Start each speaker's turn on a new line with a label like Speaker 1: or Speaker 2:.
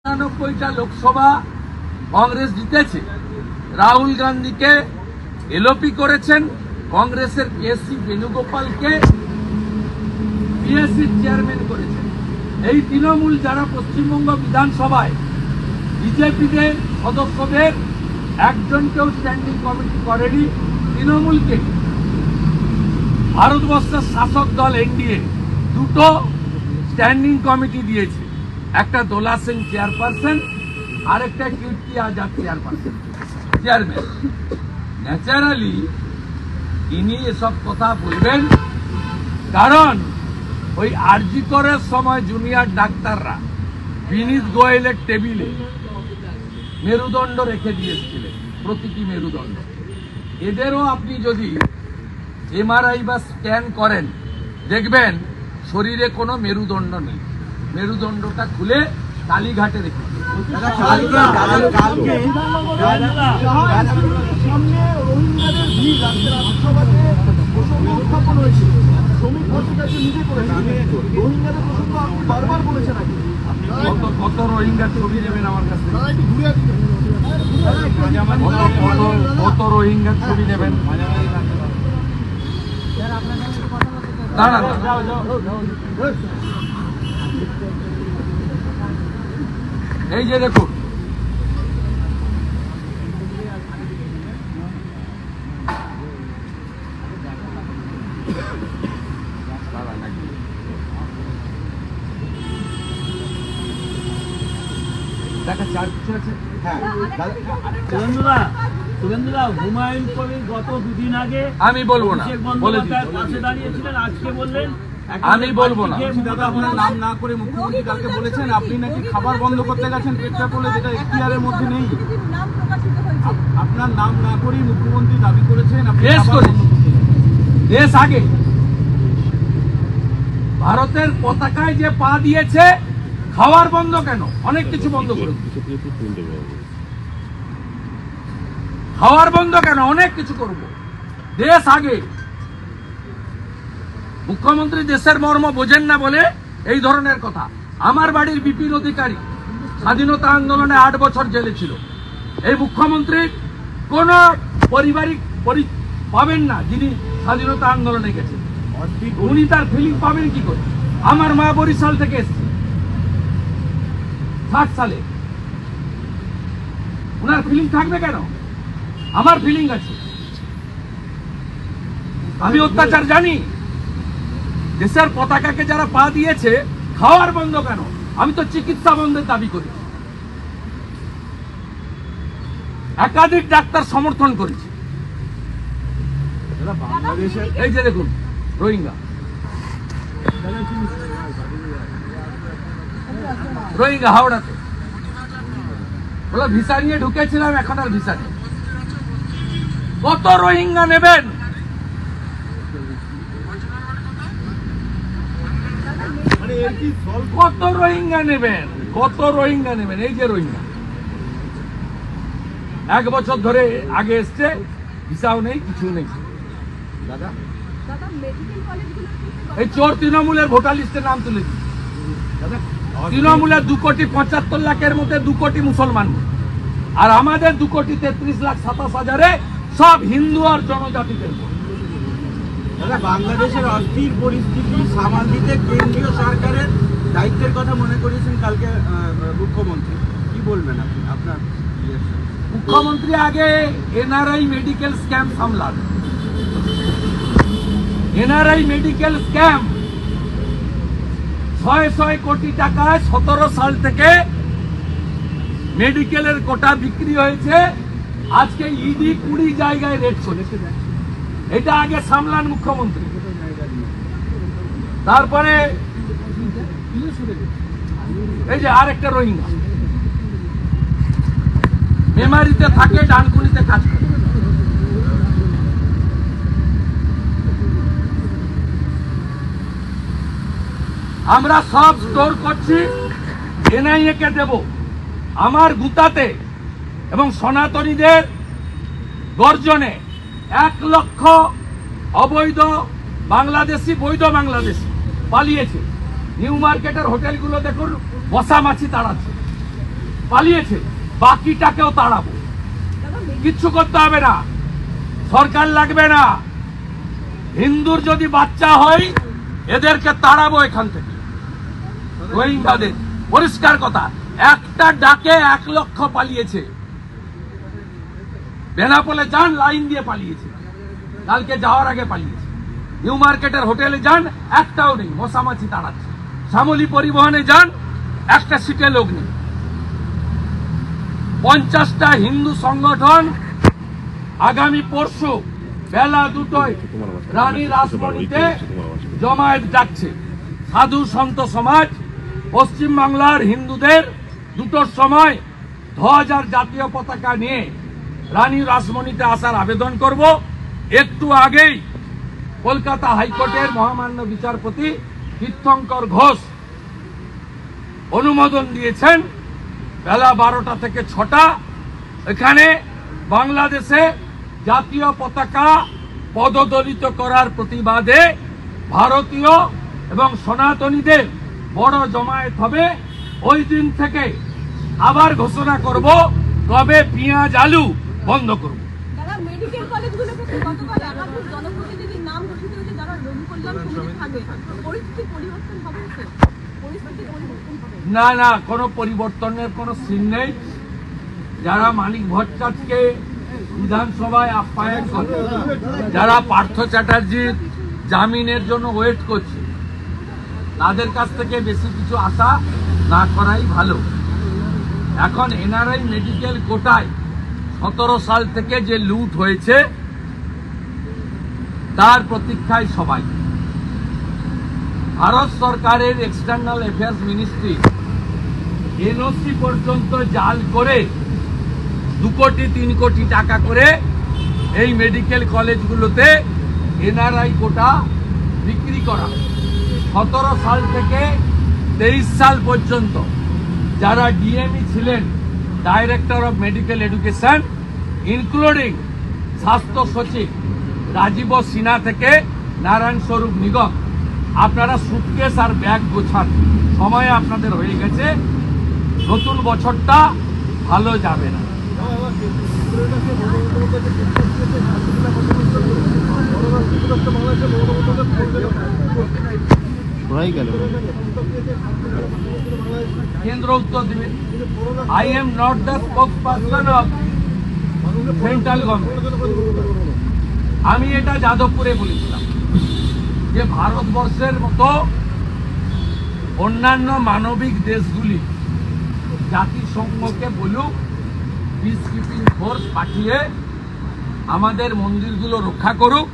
Speaker 1: 99টা লোকসভা কংগ্রেস জিতেছে। রাহুল গান্ধীকে এলওপি করেছেন, কংগ্রেসের পিএসসি বেণুগোপালকে পিএসসি চেয়ারম্যান করেছেন। এই তৃণমূল যারা পশ্চিমবঙ্গ বিধানসভায় বিজেপিদের সদস্যদের একজনকেও স্ট্যান্ডিং কমিটি করেনি, তৃণমূলকে ভারতবর্ষের শাসক দল এনডিএ দুটো স্ট্যান্ডিং কমিটি দিয়েছে, একটা দোলা সিং চেয়ারপারসন আর একটা কীর্তি আজাদ চেয়ারম্যান। ন্যাচারালি তিনি এসব কথা বলবেন, কারণ ওই আরজি করের সময় জুনিয়র ডাক্তাররা বিনীত গোয়েলের টেবিলে মেরুদণ্ড রেখে দিয়েছিলেন, প্রতিটি মেরুদণ্ড। এদেরও আপনি যদি এমআরআই বা স্ক্যান করেন দেখবেন শরীরে কোনো মেরুদণ্ড নেই, মেরুদণ্ডটা খুলে কালীঘাটে রেখে কত রোহিঙ্গার ছবি নেবেন আমার কাছে, কত রোহিঙ্গার ছবি নেবেন। দাঁড়ান, এই যে দেখুন,
Speaker 2: হুমায়ুন কবির গত দুদিন আগে
Speaker 1: আমি বলবো না,
Speaker 2: পাশে দাঁড়িয়েছিলেন, আজকে বললেন
Speaker 1: আমি বলবো না।
Speaker 3: দাদা আপনার নাম না করে মুখ্যমন্ত্রী কালকে বলেছেন আপনি নাকি খাবার বন্ধ করতে গেছেন পেটটা করলে, যেটা এখতিয়ারের মধ্যে নেই। আপনার নাম না করেই মুখ্যমন্ত্রী দাবি করেছেন
Speaker 1: দেশ আগে ভারতের পতাকায় যে পা দিয়েছে, খাওয়ার বন্ধ কেন? অনেক কিছু বন্ধ করে, খাওয়ার বন্ধ কেন? অনেক কিছু করব, দেশ আগে। মুখ্যমন্ত্রী দেশের মর্ম বোঝেন না বলে এই ধরনের কথা। আমার বাড়ির বিপিন অধিকারী স্বাধীনতা আন্দোলনে 8 বছর জেলে ছিল। এই মুখ্যমন্ত্রী কোন পারিবারিক পাবেন না যিনি স্বাধীনতা আন্দোলনে গেছেন, উনি তার ফিলিং পাবেন কি করে? আমার মা বরিশাল থেকে এসছে 60 সালে, ওনার ফিলিং থাকবে কেন? আমার ফিলিং আছে, আমি অত্যাচার জানি। দেশের পতাকাকে যারা পা দিয়েছে, খাওয়ার বন্ধ কেন? আমি তো চিকিৎসা বন্ধের দাবি করি, একাধিক ডাক্তার সমর্থন করেছি। এই যে দেখুন রোহিঙ্গা, রোহিঙ্গা হাওড়াতে বলে ভিসা নিয়ে ঢুকেছিলাম, এখন আর ভিসা নেই। কত রোহিঙ্গা নেবেন? কত রোহিঙ্গা নেবেন? কত রোহিঙ্গা নেবেন? এই যে রোহিঙ্গা 1 বছর ধরে আগে এসছে, ভিসাও নেই, কিছু নেই। এই চোর তৃণমূলের ভোটার লিস্টে নাম তুলে দিই। তৃণমূলের 2,75,00,000-এর মধ্যে 2 কোটি মুসলমান, আর আমাদের 2,33,27,000-এ সব হিন্দু আর জনজাতিদের।
Speaker 3: বাংলাদেশের অস্থির পরিস্থিতি সামাল দিতে কেন্দ্রীয় সরকারের দায়িত্বের কথা মনে করেছেন কালকে মুখ্যমন্ত্রী, কি বলবেন আপনি? আপনার
Speaker 1: মুখ্যমন্ত্রী আগে এনআরআই মেডিকেল স্ক্যাম সামলান। এনআরআই মেডিকেল স্ক্যাম 600 কোটি টাকায় 17 সাল থেকে মেডিকেলের কোটা বিক্রি হয়েছে। আজকে ইডি 20 জায়গায় রেড চলেছে। এটা আগে সামলান মুখ্যমন্ত্রী। তারপরে এই যে আরেকটা রোহিঙ্গা মেমারিতে থাকে, ডানকুনিতে কাজ করে। আমরা সব স্টোর করছি, এনআইএ কে দেব। আমার গুতাতে এবং সনাতনীদের গর্জনে 1 লক্ষ অবৈধ বাংলাদেশি, বৈধ বাংলাদেশি পালিয়েছে। নিউ মার্কেটের হোটেলগুলো দেখুন, বসা মাছি তাড়াচ্ছে। পালিয়েছে, বাকিটাকেও তাড়াবো। কিচ্ছু করতে হবে না, সরকার লাগবে না। হিন্দুর যদি বাচ্চা হয় এদেরকে তাড়াবো এখান থেকে, রোহিঙ্গাদের। পরিষ্কার কথা, একটা ডাকে 1 লক্ষ পালিয়েছে। বেনাপোলে যান, লাইন দিয়ে পালিয়েছে, কালকে যাওয়ার আগে পালিয়েছে। নিউ মার্কেটের হোটেলে যান, একটাও নেই, মশামাছি তাড়াচ্ছে। শ্যামলী পরিবহনে যান, একটা সিটে লোক নেই। 50টা হিন্দু সংগঠন আগামী পরশু বেলা 2টায় রানী রাসমণিতে জমায়েত ডাকছে। সাধু সন্ত সমাজ পশ্চিম বাংলার হিন্দুদের 2টোর সময় ধ্বজ আর জাতীয় পতাকা নিয়ে রানী রাসমণিতে আসার আবেদন করব। একটু আগেই কলকাতা হাইকোর্টের মহামান্য বিচারপতি তীর্থঙ্কর ঘোষ অনুমোদন দিয়েছেন বেলা 12টা থেকে 6টা এখানে বাংলাদেশে জাতীয় পতাকা পদদলিত করার প্রতিবাদে ভারতীয় এবং সনাতনীদের বড় জমায়েত হবে। ওই দিন থেকে আবার ঘোষণা করব কবে পেঁয়াজ আলু বন্ধ করব।
Speaker 4: মেডিকেল কলেজগুলোতে গতকাল একাধিক জনপ্রতিনিধির নাম ঘোষিত হয়েছে যারা রোগী কল্যাণ সমিতি থাকবে। পরিস্থিতি পরিবর্তন হবে, পরিস্থিতি পরিবর্তন হবে
Speaker 1: না, না, কোনো পরিবর্তনের কোনো সিন নেই। যারা মানিক ভট্টাচার্যকে বিধানসভায় আপ্যায়ন করে, যারা পার্থ চ্যাটার্জির জামিনের জন্য ওয়েট করছে, তাদের কাছ থেকে বেশি কিছু আশা না করাই ভালো। এখন এনআরআই মেডিকেল কোটায় 17 সাল থেকে যে লুট হয়েছে তার প্রতীক্ষায় সবাই। ভারত সরকারের এক্সটার্নাল অ্যাফেয়ার্স মিনিস্ট্রি এনওসি পর্যন্ত জাল করে 2 কোটি 3 কোটি টাকা করে এই মেডিকেল কলেজগুলোতে এনআরআই কোটা বিক্রি করা। 17 সাল থেকে 23 সাল পর্যন্ত যারা ডিএমই ছিলেন, director of medical education, including স্বাস্থ্য সচিব রাজীব সিনহা থেকে নারায়ণ স্বরূপ নিগম, আপনারা সুটকেস আর ব্যাগ গোছান, সময় আপনাদের হয়ে গেছে। নতুন বছরটা ভালো যাবে না। কেন্দ্র উত্তর দেবে, I am not the spokesperson of central government. আমি এটা যাদবপুরে বলেছিলাম যে ভারতবর্ষের মতো অন্যান্য মানবিক দেশগুলি জাতিসংঘকে বলুক পিস কিপিং ফোর্স পাঠিয়ে আমাদের মন্দিরগুলো রক্ষা করুক,